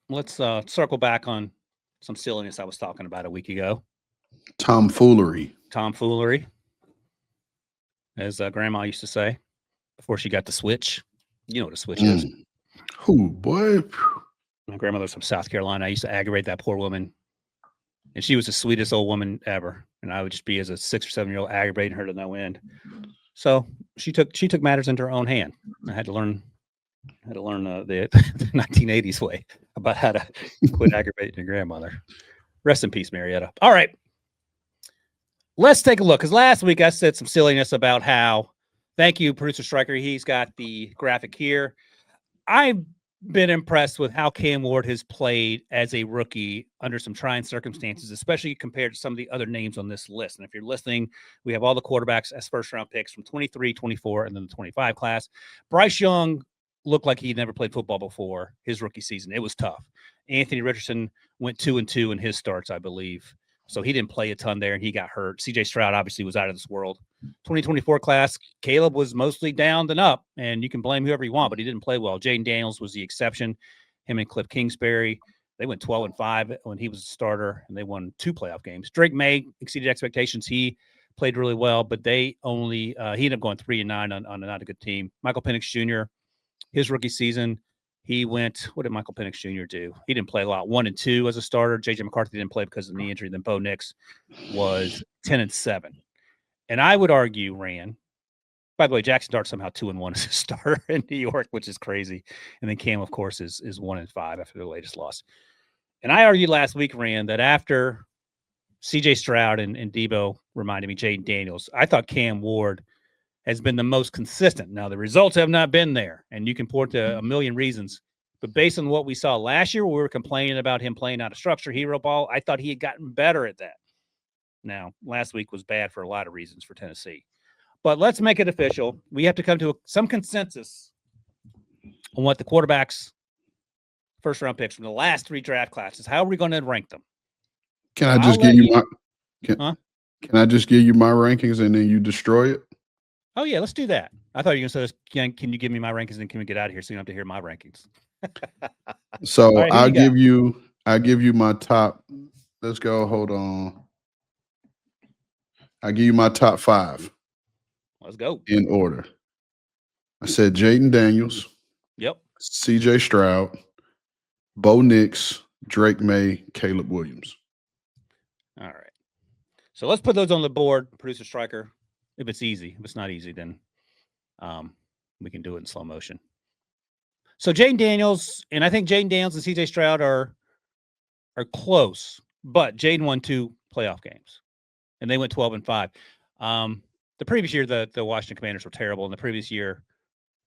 let's circle back on some silliness I was talking about a week ago. Tomfoolery. Tomfoolery, as Grandma used to say before she got the switch. You know what a switch is. Who, boy? My grandmother's from South Carolina. I used to aggravate that poor woman, and she was the sweetest old woman ever. And I would just be, as a 6 or 7-year-old, aggravating her to no end. So she took matters into her own hand. I had to learn the 1980s way about how to quit aggravating your grandmother. Rest in peace, Marietta. All right. Let's take a look, because last week I said some silliness about how, thank you, Producer Stryker, he's got the graphic here. I've been impressed with how Cam Ward has played as a rookie under some trying circumstances, especially compared to some of the other names on this list. And if you're listening, we have all the quarterbacks as first-round picks from 23, 24, and then the 25 class. Bryce Young looked like he'd never played football before his rookie season. It was tough. Anthony Richardson went 2-2 in his starts, I believe. So he didn't play a ton there, and he got hurt. C.J. Stroud obviously was out of this world. 2024 class, Caleb was mostly down than up, and you can blame whoever you want, but he didn't play well. Jaden Daniels was the exception. Him and Cliff Kingsbury, they went 12-5 when he was a starter, and they won 2 playoff games. Drake May exceeded expectations. He played really well, but they only he ended up going 3-9 on not a good team. Michael Penix Jr., his rookie season, he went, what did Michael Penix Jr. do? He didn't play a lot. 1-2 as a starter. J.J. McCarthy didn't play because of the knee injury. Then Bo Nix was 10-7. And I would argue, Ran, by the way, Jackson Dart somehow 2-1 as a starter in New York, which is crazy. And then Cam, of course, is 1-5 after the latest loss. And I argued last week, Ran, that after C.J. Stroud and Debo reminded me, Jaden Daniels, I thought Cam Ward has been the most consistent. Now, the results have not been there, and you can point to a million reasons. But based on what we saw last year, we were complaining about him playing out of structure, hero ball. I thought he had gotten better at that. Now, last week was bad for a lot of reasons for Tennessee. But let's make it official. We have to come to some consensus on what the quarterbacks' first-round picks from the last 3 draft classes, how are we going to rank them? Can I just give you my can I just give you my rankings and then you destroy it? Oh, yeah, let's do that. I thought you were going to say, can you give me my rankings and can we get out of here so you don't have to hear my rankings? So right, I'll give you my top. Let's go. Hold on. I'll give you my top 5. Let's go. In order. I said Jaden Daniels. Yep. C.J. Stroud, Bo Nix, Drake May, Caleb Williams. All right. So let's put those on the board, Producer Stryker. If it's easy. If it's not easy, then we can do it in slow motion. So Jaden Daniels, and I think Jaden Daniels and C.J. Stroud are close, but Jaden won 2 playoff games, and they went 12-5. The previous year, the Washington Commanders were terrible, and the previous year,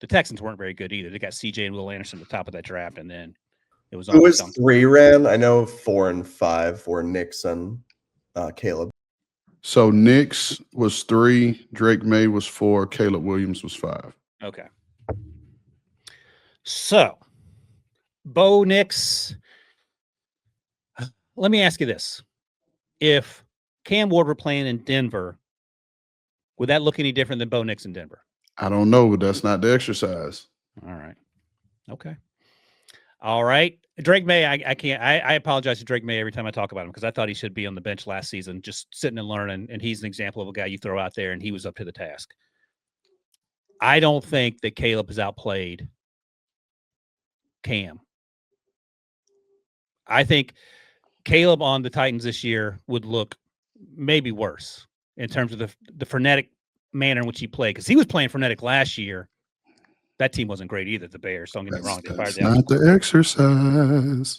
the Texans weren't very good either. They got C.J. and Will Anderson at the top of that draft, and then it was. Who was 3, Ran? I know 4 and 5 for Nix and Caleb. So Nix was 3, Drake May was 4, Caleb Williams was 5. Okay. So, Bo Nix, let me ask you this. If Cam Ward were playing in Denver, would that look any different than Bo Nix in Denver? I don't know, but that's not the exercise. All right. Okay. All right. Drake May, I can't. I apologize to Drake May every time I talk about him because I thought he should be on the bench last season, just sitting and learning. And he's an example of a guy you throw out there, and he was up to the task. I don't think that Caleb has outplayed Cam. I think Caleb on the Titans this year would look maybe worse in terms of the frenetic manner in which he played, because he was playing frenetic last year. That team wasn't great either, the Bears. Don't get me wrong. That's not the exercise.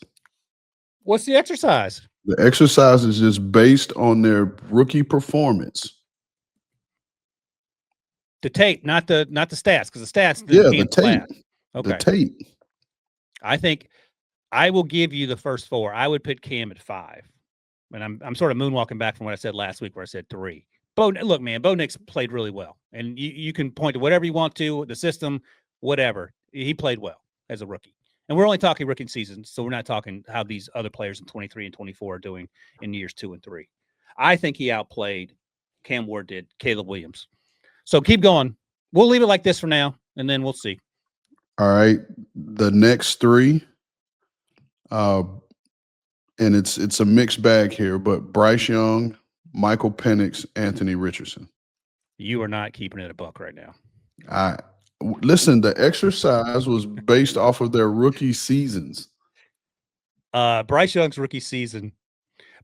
What's the exercise? The exercise is just based on their rookie performance. The tape, not the stats, because the stats. The tape. Okay. The tape. I think I will give you the first 4. I would put Cam at 5, and I'm sort of moonwalking back from what I said last week, where I said 3. Look, man, Bo Nix played really well, and you can point to whatever you want to, the system, whatever. He played well as a rookie, and we're only talking rookie seasons, so we're not talking how these other players in 23 and 24 are doing in years 2 and 3. I think he outplayed Cam Ward did Caleb Williams. So keep going. We'll leave it like this for now, and then we'll see. All right. The next 3, And it's a mixed bag here, but Bryce Young, Michael Penix, Anthony Richardson. You are not keeping it a buck right now. Listen, the exercise was based off of their rookie seasons. Bryce Young's rookie season.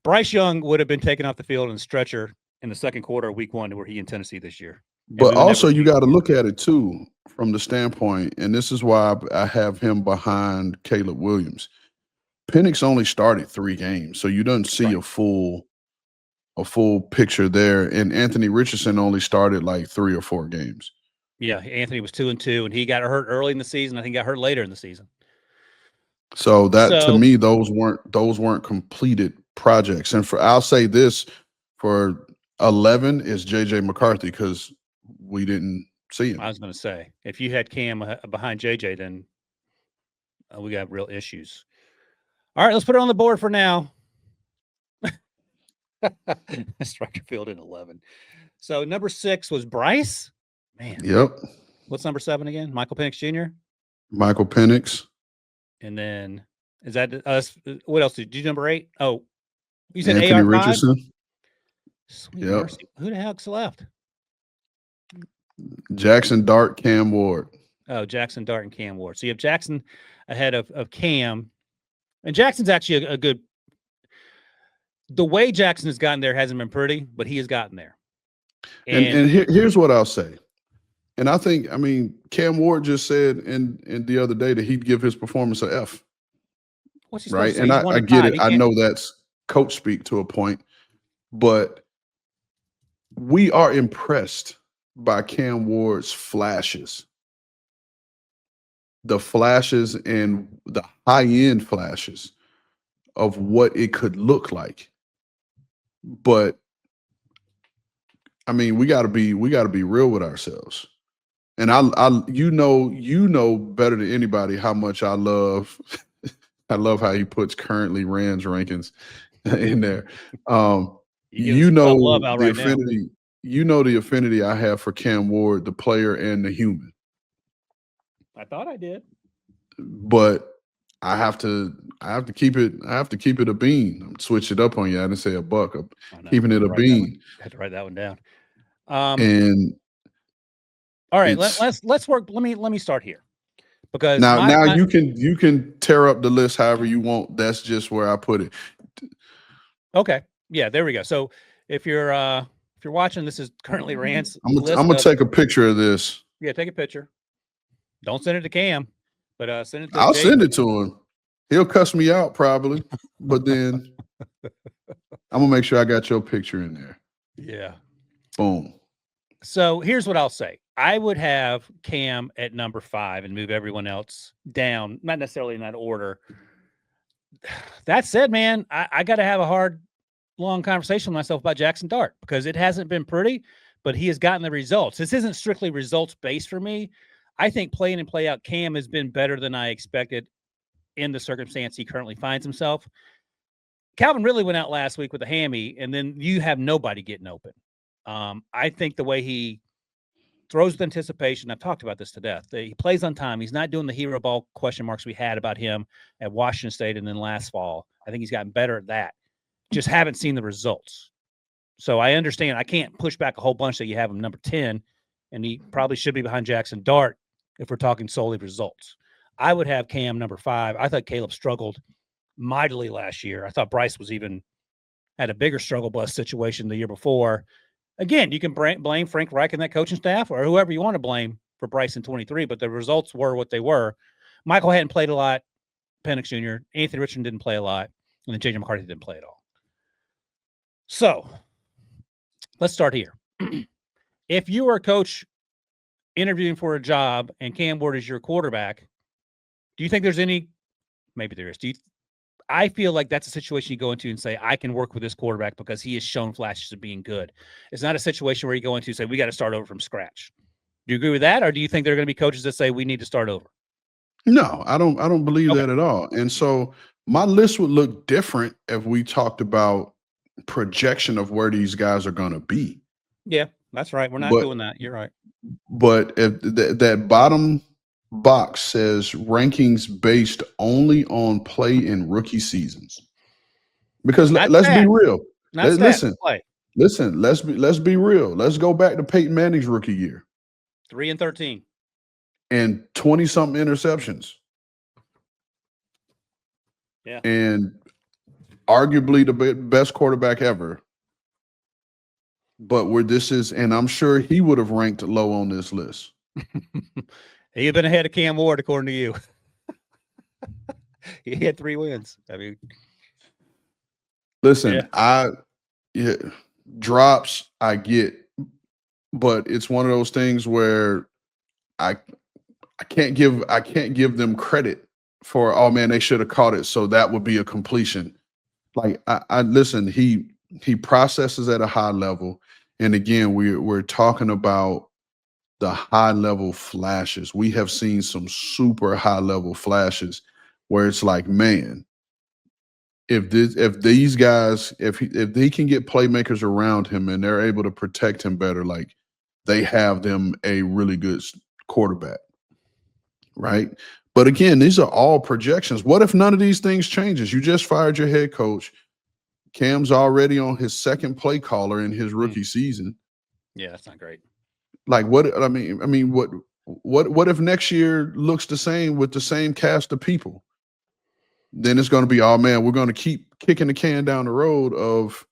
Bryce Young would have been taken off the field in a stretcher in the second quarter of week 1 where he in Tennessee this year. But also you got to look at it too from the standpoint, and this is why I have him behind Caleb Williams. Penix only started 3 games, so you don't see a full picture there. And Anthony Richardson only started like 3 or 4 games. Yeah, Anthony was 2-2, and he got hurt early in the season. I think he got hurt later in the season. So to me, those weren't completed projects. And I'll say this for 11 is JJ McCarthy because we didn't see him. I was going to say, if you had Cam behind JJ, then we got real issues. All right, let's put it on the board for now. Striker field in 11. So number 6 was Bryce. Man. Yep. What's number 7 again? Michael Penix Jr. Michael Penix. And then is that us? What else did you number 8? Oh, you said Anthony AR5? Richardson. Sweet mercy. Who the heck's left? Jackson Dart, Cam Ward. Oh, Jackson Dart and Cam Ward. So you have Jackson ahead of Cam. And Jackson's actually a good – the way Jackson has gotten there hasn't been pretty, but he has gotten there. And here's what I'll say. And I think, Cam Ward just said in the other day that he'd give his performance an F. What's he right? And I get it. I know that's coach speak to a point, but we are impressed by Cam Ward's flashes. The flashes and the high-end flashes of what it could look like. But we got to be real with ourselves. And you know better than anybody how much I love how he puts currently Rand's rankings in there. The affinity. You know the affinity I have for Cam Ward, the player and the human. I thought I did. But I have to keep it a bean. I'm switch it up on you. I didn't say a buck. I'm keeping it a bean. I had to write that one down. And all right, let's work. Let me start here. Because now you can tear up the list however you want. That's just where I put it. Okay. Yeah, there we go. So if you're watching, this is currently Rand's. I'm gonna take a picture of this. Yeah, take a picture. Don't send it to Cam, but send it to I'll Jay. send it to him. He'll cuss me out probably, but then I'm gonna make sure I got your picture in there. Yeah. Boom. So here's what I'll say. I would have Cam at number 5 and move everyone else down, not necessarily in that order. That said, man, I got to have a hard, long conversation with myself about Jackson Dart because it hasn't been pretty, but he has gotten the results. This isn't strictly results-based for me. I think play in and play out, Cam has been better than I expected in the circumstance he currently finds himself. Calvin really went out last week with a hammy, and then you have nobody getting open. I think the way he throws with anticipation, I've talked about this to death. He plays on time. He's not doing the hero ball question marks we had about him at Washington State and then last fall. I think he's gotten better at that. Just haven't seen the results. So I understand. I can't push back a whole bunch that you have him number 10, and he probably should be behind Jackson Dart if we're talking solely results. I would have Cam number 5. I thought Caleb struggled mightily last year. I thought Bryce was even had a bigger struggle bus situation the year before. Again, you can blame Frank Reich and that coaching staff or whoever you want to blame for Bryce in 23, but the results were what they were. Michael hadn't played a lot. Penix Jr., Anthony Richardson didn't play a lot, and then JJ McCarthy didn't play at all. So let's start here. If you are a coach interviewing for a job and Cam Ward is your quarterback, do you think there's any – maybe there is. I feel like that's a situation you go into and say, I can work with this quarterback because he has shown flashes of being good. It's not a situation where you go into and say, we got to start over from scratch. Do you agree with that? Or do you think there are going to be coaches that say we need to start over? No, I don't believe that at all. And so my list would look different if we talked about projection of where these guys are going to be. Yeah, that's right. We're not doing that. You're right. But if that bottom box says rankings based only on play in rookie seasons. Because Not let's be stats. real. Not stats. Listen, Play. listen. Let's be real. Let's go back to Peyton Manning's rookie year 3-13. and 20-something interceptions. Yeah. And arguably the best quarterback ever. But where this is, and I'm sure he would have ranked low on this list. He had been ahead of Cam Ward, according to you. He had 3 wins. I mean, listen, drops I get, but it's one of those things where I can't give them credit for, oh man, they should have caught it, so that would be a completion. Like I listen, he processes at a high level, and again, we're talking about the high level flashes. We have seen some super high level flashes where it's like, man, if these guys, if they can get playmakers around him and they're able to protect him better, like they have them a really good quarterback, right? But again, these are all projections. What if none of these things changes? You just fired your head coach. Cam's already on his second play caller in his rookie season. Yeah, that's not great. Like what? I mean, what if next year looks the same with the same cast of people? Then it's going to be, oh man, we're going to keep kicking the can down the road of,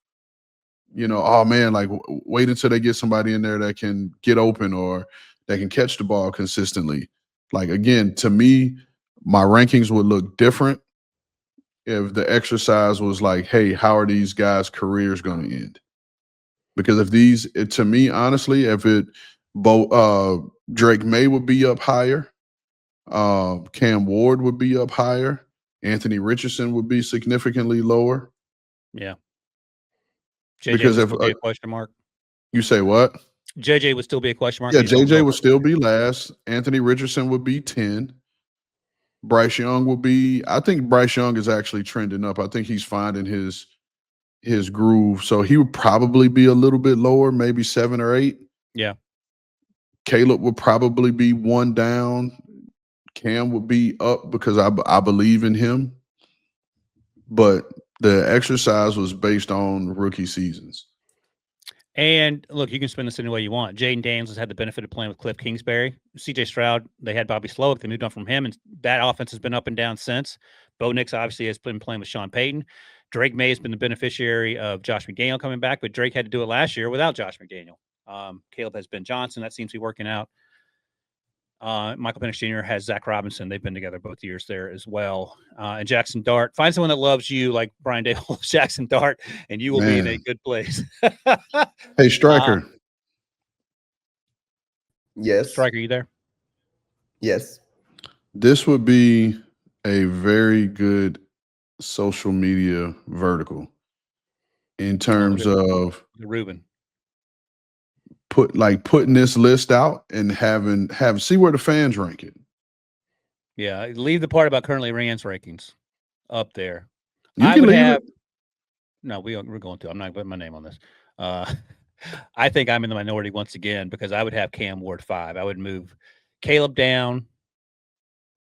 oh man, like wait until they get somebody in there that can get open or that can catch the ball consistently. Like again, to me, my rankings would look different if the exercise was like, hey, how are these guys' careers going to end? Because to me, honestly, if Drake May would be up higher, Cam Ward would be up higher, Anthony Richardson would be significantly lower. Yeah. JJ Because would if still be a question mark. You say what? JJ would still be a question mark. Yeah, JJ would still be last. Anthony Richardson would be 10. Bryce Young will be, I think Bryce Young is actually trending up. I think he's finding his groove. So he would probably be a little bit lower, maybe 7 or 8. Yeah. Caleb would probably be 1 down. Cam would be up because I believe in him. But the exercise was based on rookie seasons. And look, you can spin this any way you want. Jaden Daniels has had the benefit of playing with Cliff Kingsbury. CJ Stroud, they had Bobby Slowick. They moved on from him, and that offense has been up and down since. Bo Nix obviously has been playing with Sean Payton. Drake May has been the beneficiary of Josh McDaniel coming back, but Drake had to do it last year without Josh McDaniel. Caleb has Ben Johnson. That seems to be working out. Michael Penix Jr. has Zach Robinson. They've been together both years there as well. And Jackson Dart. Find someone that loves you like Brian Dable loves Jackson Dart, and you will be in a good place. Hey, Striker. Yes. Striker, you there? Yes. This would be a very good social media vertical in terms of Ruben. Putting this list out and see where the fans rank it. Yeah, leave the part about currently Rand's rankings up there. You can leave it. No, we're going to. I'm not putting my name on this. I think I'm in the minority once again because I would have Cam Ward 5. I would move Caleb down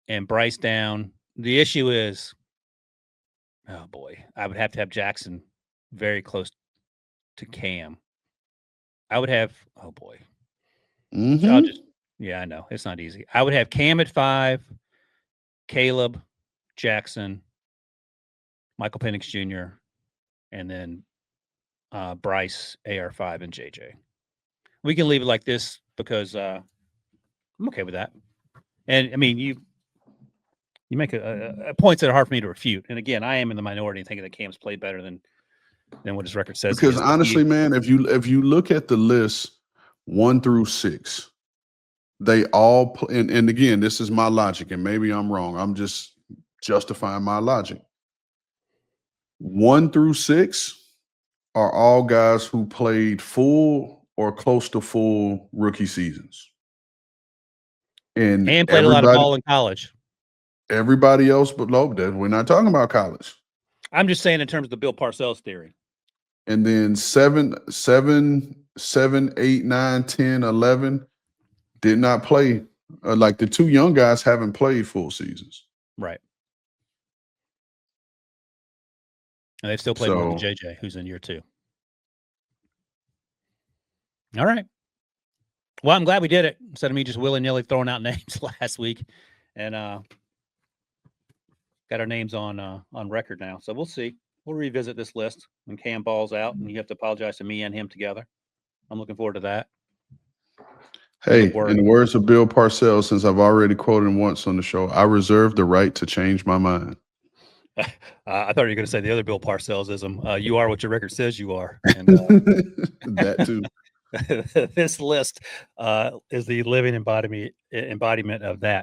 and Bryce down. The issue is, oh boy, I would have to have Jackson very close to Cam. I would have, oh boy. Mm-hmm. So I know. It's not easy. I would have Cam at 5, Caleb, Jackson, Michael Penix Jr., and then Bryce, AR5, and JJ. We can leave it like this because I'm okay with that. And, I mean, you make a points that are hard for me to refute. And, again, I am in the minority thinking that Cam's played better than what his record says. Because, honestly, man, if you look at the list 1 through 6, they all and again, this is my logic, and maybe I'm wrong. I'm just justifying my logic. 1 through 6 are all guys who played full or close to full rookie seasons. And played a lot of ball in college. Everybody else below that, we're not talking about college. I'm just saying in terms of the Bill Parcells theory. And then 7, 8, 9, 10, 11 did not play Like the two young guys haven't played full seasons. Right. And they've still played more than So JJ, who's in year 2. All right. Well, I'm glad we did it instead of me just willy-nilly throwing out names last week, and got our names on record now. So we'll see. We'll revisit this list when Cam balls out, and you have to apologize to me and him together. I'm looking forward to that. hey, Good work. in the words of Bill Parcells, since I've already quoted him once on the show, I reserve the right to change my mind. I thought you were going to say the other Bill Parcells-ism. You are what your record says you are. And That too. this list is the living embodiment of that.